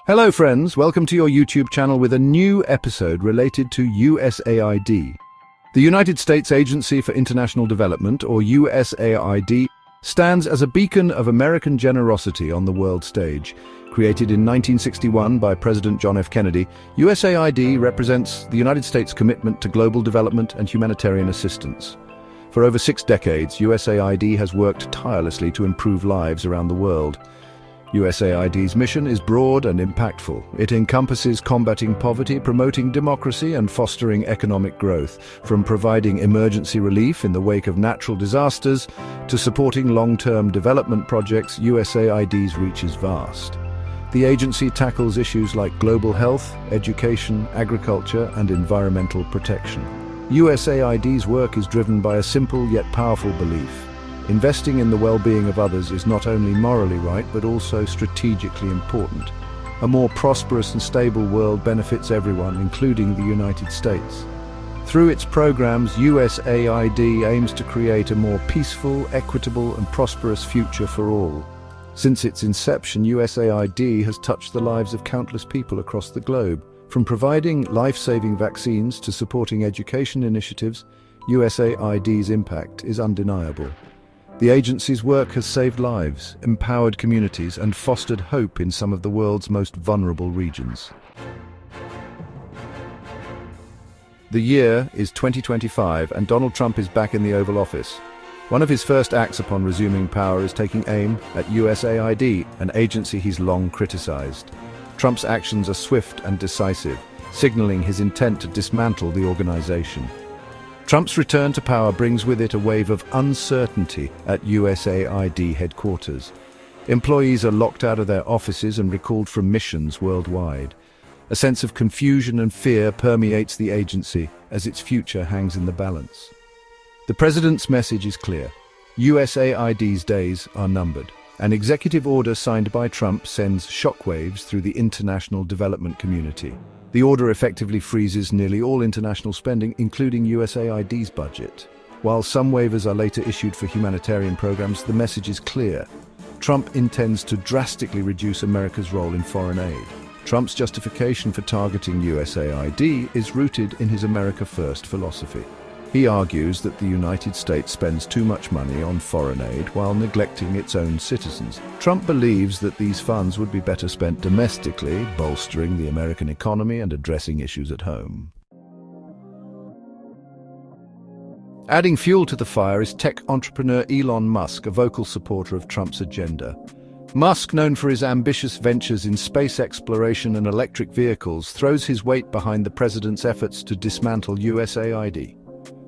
Hello friends, welcome to your YouTube channel with a new episode related to USAID. The United States Agency for International Development, or USAID, stands as a beacon of American generosity on the world stage. Created in 1961 by President John F. Kennedy, USAID represents the United States' commitment to global development and humanitarian assistance. For over 6 decades, USAID has worked tirelessly to improve lives around the world. USAID's mission is broad and impactful. It encompasses combating poverty, promoting democracy, and fostering economic growth, from providing emergency relief in the wake of natural disasters to supporting long-term development projects. USAID's reach is vast. The agency tackles issues like global health, education, agriculture, and environmental protection. USAID's work is driven by a simple yet powerful belief. Investing in the well-being of others is not only morally right, but also strategically important. A more prosperous and stable world benefits everyone, including the United States. Through its programs, USAID aims to create a more peaceful, equitable, and prosperous future for all. Since its inception, USAID has touched the lives of countless people across the globe. From providing life-saving vaccines to supporting education initiatives, USAID's impact is undeniable. The agency's work has saved lives, empowered communities, and fostered hope in some of the world's most vulnerable regions. The year is 2025, and Donald Trump is back in the Oval Office. One of his first acts upon resuming power is taking aim at USAID, an agency he's long criticized. Trump's actions are swift and decisive, signaling his intent to dismantle the organization. Trump's return to power brings with it a wave of uncertainty at USAID headquarters. Employees are locked out of their offices and recalled from missions worldwide. A sense of confusion and fear permeates the agency as its future hangs in the balance. The president's message is clear. USAID's days are numbered. An executive order signed by Trump sends shockwaves through the international development community. The order effectively freezes nearly all international spending, including USAID's budget. While some waivers are later issued for humanitarian programs, the message is clear. Trump intends to drastically reduce America's role in foreign aid. Trump's justification for targeting USAID is rooted in his America First philosophy. He argues that the United States spends too much money on foreign aid while neglecting its own citizens. Trump believes that these funds would be better spent domestically, bolstering the American economy and addressing issues at home. Adding fuel to the fire is tech entrepreneur Elon Musk, a vocal supporter of Trump's agenda. Musk, known for his ambitious ventures in space exploration and electric vehicles, throws his weight behind the president's efforts to dismantle USAID.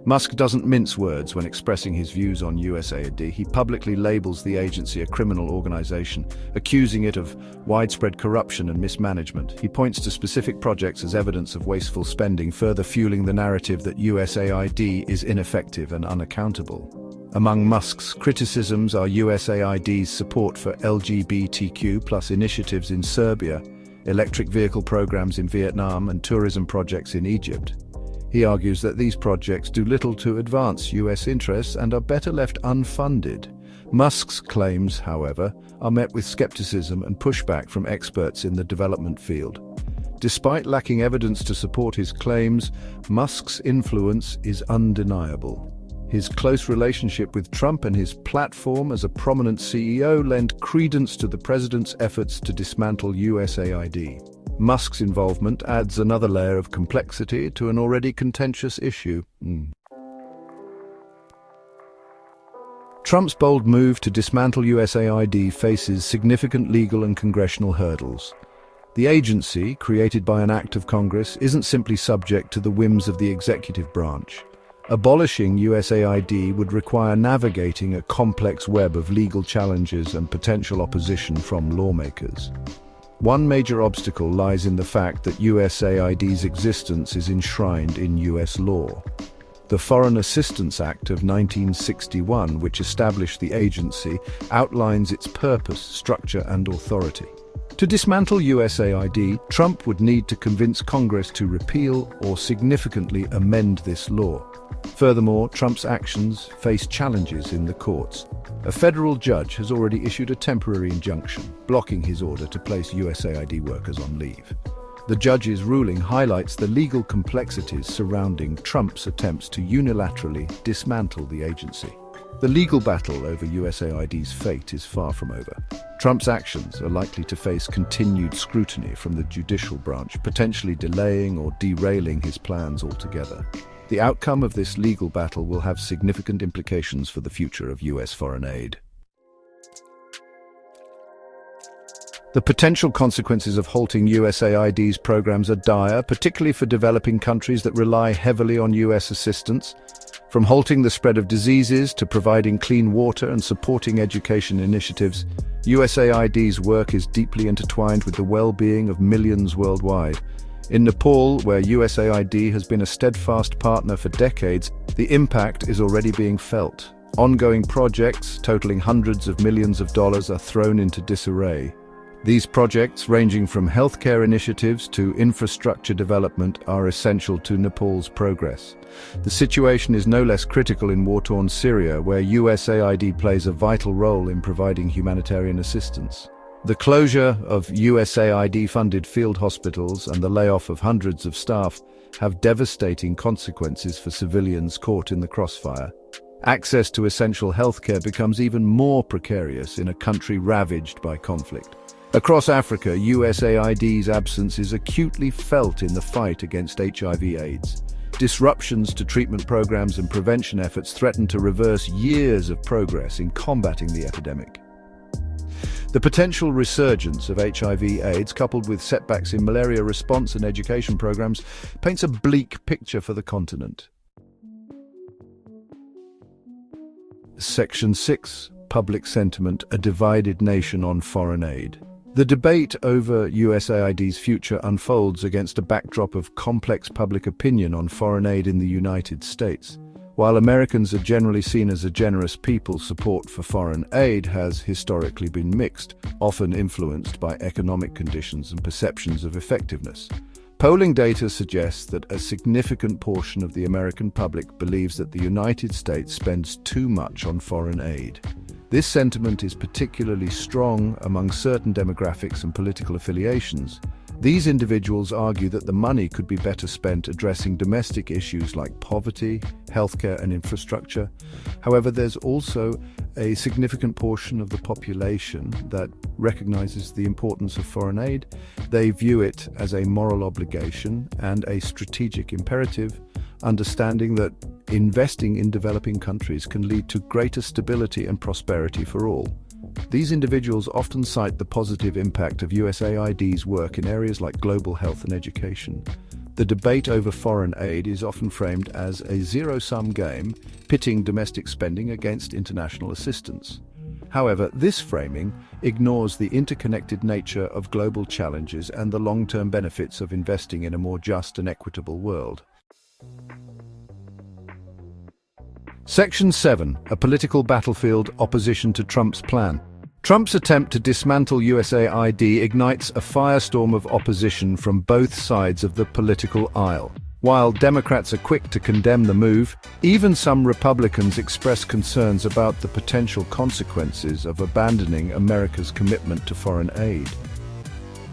Musk doesn't mince words when expressing his views on USAID. He publicly labels the agency a criminal organization, accusing it of widespread corruption and mismanagement. He points to specific projects as evidence of wasteful spending, further fueling the narrative that USAID is ineffective and unaccountable. Among Musk's criticisms are USAID's support for LGBTQ+ initiatives in Serbia, electric vehicle programs in Vietnam, and tourism projects in Egypt. He argues that these projects do little to advance U.S. interests and are better left unfunded. Musk's claims, however, are met with skepticism and pushback from experts in the development field. Despite lacking evidence to support his claims, Musk's influence is undeniable. His close relationship with Trump and his platform as a prominent CEO lend credence to the president's efforts to dismantle USAID. Musk's involvement adds another layer of complexity to an already contentious issue. Trump's bold move to dismantle USAID faces significant legal and congressional hurdles. The agency, created by an act of Congress, isn't simply subject to the whims of the executive branch. Abolishing USAID would require navigating a complex web of legal challenges and potential opposition from lawmakers. One major obstacle lies in the fact that USAID's existence is enshrined in U.S. law. The Foreign Assistance Act of 1961, which established the agency, outlines its purpose, structure, and authority. To dismantle USAID, Trump would need to convince Congress to repeal or significantly amend this law. Furthermore, Trump's actions face challenges in the courts. A federal judge has already issued a temporary injunction, blocking his order to place USAID workers on leave. The judge's ruling highlights the legal complexities surrounding Trump's attempts to unilaterally dismantle the agency. The legal battle over USAID's fate is far from over. Trump's actions are likely to face continued scrutiny from the judicial branch, potentially delaying or derailing his plans altogether. The outcome of this legal battle will have significant implications for the future of US foreign aid. The potential consequences of halting USAID's programs are dire, particularly for developing countries that rely heavily on US assistance. From halting the spread of diseases to providing clean water and supporting education initiatives, USAID's work is deeply intertwined with the well-being of millions worldwide. In Nepal, where USAID has been a steadfast partner for decades, the impact is already being felt. Ongoing projects, totaling hundreds of millions of dollars, are thrown into disarray. These projects, ranging from healthcare initiatives to infrastructure development, are essential to Nepal's progress. The situation is no less critical in war-torn Syria, where USAID plays a vital role in providing humanitarian assistance. The closure of USAID-funded field hospitals and the layoff of hundreds of staff have devastating consequences for civilians caught in the crossfire. Access to essential healthcare becomes even more precarious in a country ravaged by conflict. Across Africa, USAID's absence is acutely felt in the fight against HIV/AIDS. Disruptions to treatment programs and prevention efforts threaten to reverse years of progress in combating the epidemic. The potential resurgence of HIV/AIDS, coupled with setbacks in malaria response and education programs, paints a bleak picture for the continent. Section 6. Public Sentiment: A Divided Nation on Foreign Aid. The debate over USAID's future unfolds against a backdrop of complex public opinion on foreign aid in the United States. While Americans are generally seen as a generous people, support for foreign aid has historically been mixed, often influenced by economic conditions and perceptions of effectiveness. Polling data suggests that a significant portion of the American public believes that the United States spends too much on foreign aid. This sentiment is particularly strong among certain demographics and political affiliations. These individuals argue that the money could be better spent addressing domestic issues like poverty, healthcare, and infrastructure. However, there's also a significant portion of the population that recognizes the importance of foreign aid. They view it as a moral obligation and a strategic imperative, understanding that investing in developing countries can lead to greater stability and prosperity for all. These individuals often cite the positive impact of USAID's work in areas like global health and education. The debate over foreign aid is often framed as a zero-sum game, pitting domestic spending against international assistance. However, this framing ignores the interconnected nature of global challenges and the long-term benefits of investing in a more just and equitable world. Section 7. A Political Battlefield: Opposition to Trump's Plan. Trump's attempt to dismantle USAID ignites a firestorm of opposition from both sides of the political aisle. While Democrats are quick to condemn the move, even some Republicans express concerns about the potential consequences of abandoning America's commitment to foreign aid.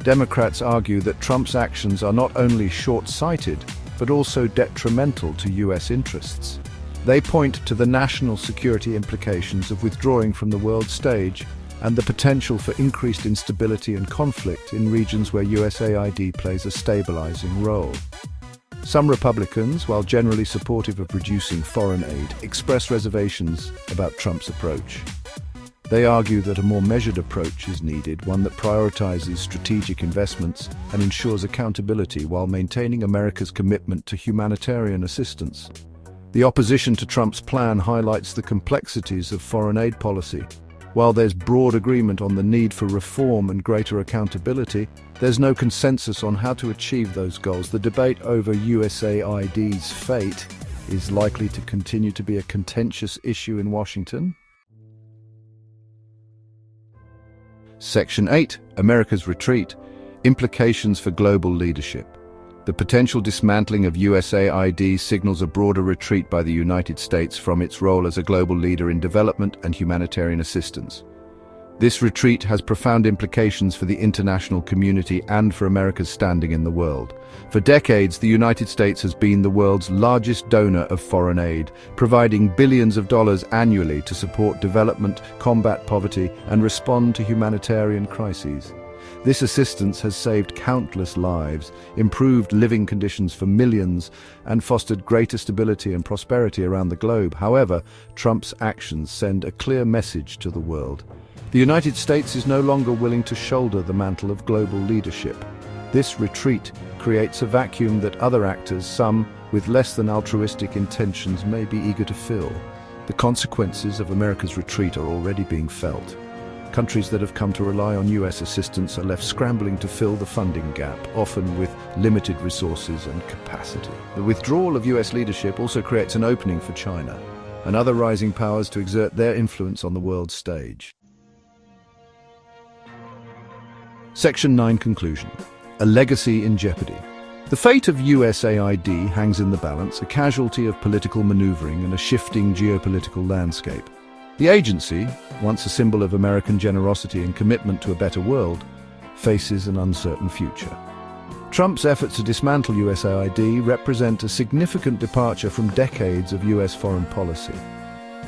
Democrats argue that Trump's actions are not only short-sighted, but also detrimental to US interests. They point to the national security implications of withdrawing from the world stage and the potential for increased instability and conflict in regions where USAID plays a stabilizing role. Some Republicans, while generally supportive of reducing foreign aid, express reservations about Trump's approach. They argue that a more measured approach is needed, one that prioritizes strategic investments and ensures accountability while maintaining America's commitment to humanitarian assistance. The opposition to Trump's plan highlights the complexities of foreign aid policy. While there's broad agreement on the need for reform and greater accountability, there's no consensus on how to achieve those goals. The debate over USAID's fate is likely to continue to be a contentious issue in Washington. Section 8, America's Retreat, Implications for Global Leadership. The potential dismantling of USAID signals a broader retreat by the United States from its role as a global leader in development and humanitarian assistance. This retreat has profound implications for the international community and for America's standing in the world. For decades, the United States has been the world's largest donor of foreign aid, providing billions of dollars annually to support development, combat poverty, and respond to humanitarian crises. This assistance has saved countless lives, improved living conditions for millions, and fostered greater stability and prosperity around the globe. However, Trump's actions send a clear message to the world. The United States is no longer willing to shoulder the mantle of global leadership. This retreat creates a vacuum that other actors, some with less than altruistic intentions, may be eager to fill. The consequences of America's retreat are already being felt. Countries that have come to rely on US assistance are left scrambling to fill the funding gap, often with limited resources and capacity. The withdrawal of US leadership also creates an opening for China and other rising powers to exert their influence on the world stage. Section 9 Conclusion. A legacy in jeopardy. The fate of USAID hangs in the balance, a casualty of political maneuvering and a shifting geopolitical landscape. The agency, once a symbol of American generosity and commitment to a better world, faces an uncertain future. Trump's efforts to dismantle USAID represent a significant departure from decades of US foreign policy.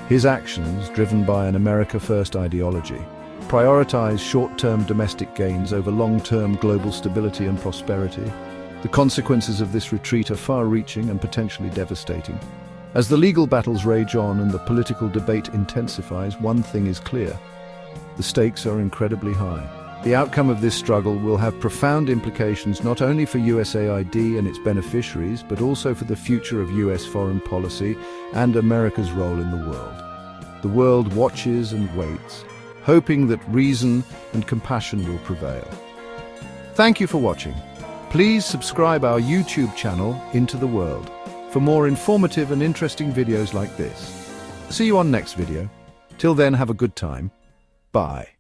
His actions, driven by an America First ideology, prioritize short-term domestic gains over long-term global stability and prosperity. The consequences of this retreat are far-reaching and potentially devastating. As the legal battles rage on and the political debate intensifies, one thing is clear: the stakes are incredibly high. The outcome of this struggle will have profound implications not only for USAID and its beneficiaries, but also for the future of US foreign policy and America's role in the world. The world watches and waits, hoping that reason and compassion will prevail. Thank you for watching. Please subscribe our YouTube channel, Into the World, for more informative and interesting videos like this. See you on next video. Till then, have a good time. Bye.